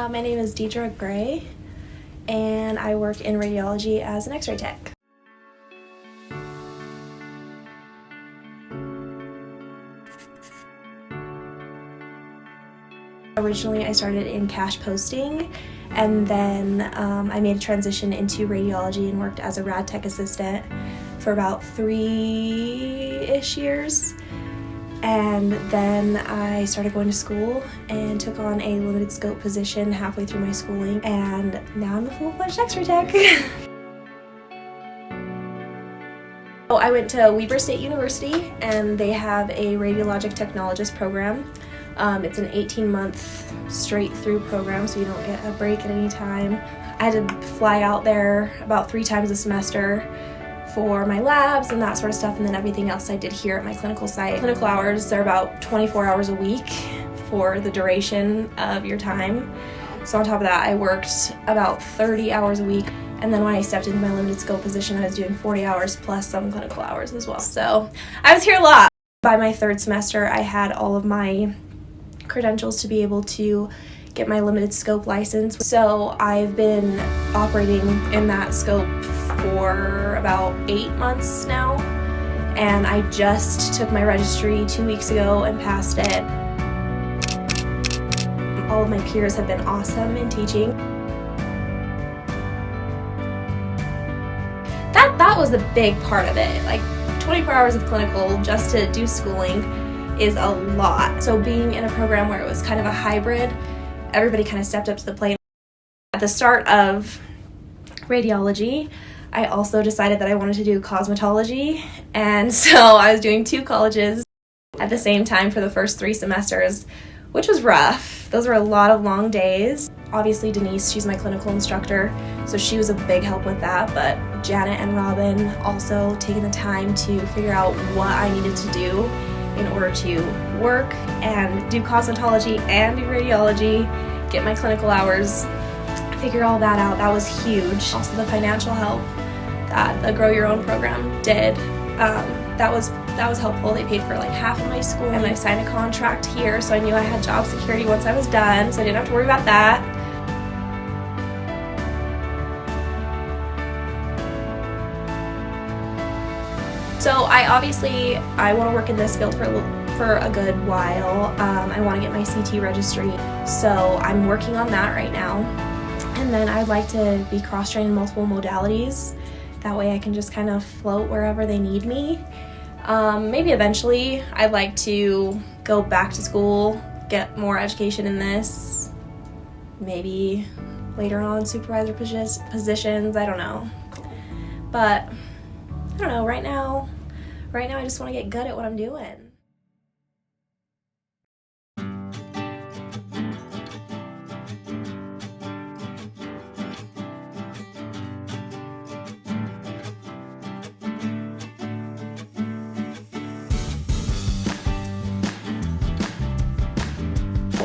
My name is Deedra Gray, and I work in radiology as an X-ray tech. Originally, I started in cash posting, and then I made a transition into radiology and worked as a rad tech assistant for about 3-ish years. And then I started going to school and took on a limited scope position halfway through my schooling, and now I'm a full-fledged X-ray tech. I went to Weber State University, and they have a radiologic technologist program. It's an 18-month straight through program, so you don't get a break at any time. I had to fly out there about 3 times a semester for my labs and that sort of stuff, and then everything else I did here at my clinical site. Clinical hours are about 24 hours a week for the duration of your time. So on top of that, I worked about 30 hours a week, and then when I stepped into my limited scope position, I was doing 40 hours plus some clinical hours as well. So I was here a lot. By my 3rd semester, I had all of my credentials to be able to get my limited scope license. So I've been operating in that scope for about 8 months now, and I just took my registry 2 weeks ago and passed it. All of my peers have been awesome in teaching. That was the big part of it. Like 24 hours of clinical just to do schooling is a lot. So being in a program where it was kind of a hybrid, everybody kind of stepped up to the plate. At the start of radiology, I also decided that I wanted to do cosmetology, and so I was doing 2 colleges at the same time for the first 3 semesters, which was rough. Those were a lot of long days. Obviously Denise, she's my clinical instructor, so she was a big help with that, but Janet and Robin also taking the time to figure out what I needed to do in order to work and do cosmetology and do radiology, get my clinical hours, figure all that out. That was huge. Also the financial help that the Grow Your Own program did, that was helpful. They paid for like half of my school, and I signed a contract here, so I knew I had job security once I was done, so I didn't have to worry about that. So I want to work in this field for a good while. I want to get my CT registry, so I'm working on that right now. And then I'd like to be cross-trained in multiple modalities. That way I can just kind of float wherever they need me. Maybe eventually I'd like to go back to school, get more education in this. Maybe later on supervisor positions, I don't know. But I don't know, right now I just want to get good at what I'm doing.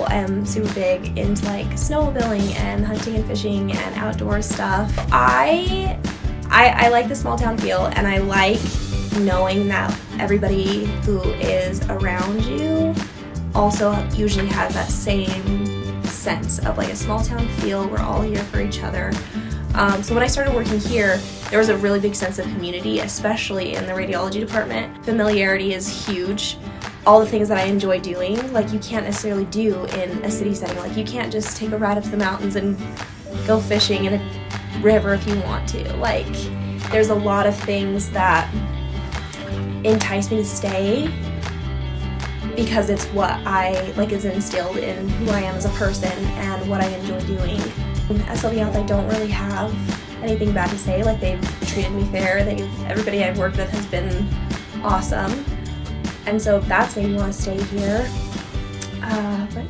I'm super big into like snowmobiling and hunting and fishing and outdoor stuff. I like the small town feel, and I like knowing that everybody who is around you also usually has that same sense of like a small town feel. We're all here for each other. So when I started working here, there was a really big sense of community, especially in the radiology department. Familiarity is huge. All the things that I enjoy doing, like you can't necessarily do in a city setting. Like you can't just take a ride up to the mountains and go fishing in a river if you want to. Like there's a lot of things that entice me to stay because it's what I like is instilled in who I am as a person and what I enjoy doing. SLB Health, I don't really have anything bad to say. Like they've treated me fair. Everybody I've worked with has been awesome. And so that's made me want to stay here. But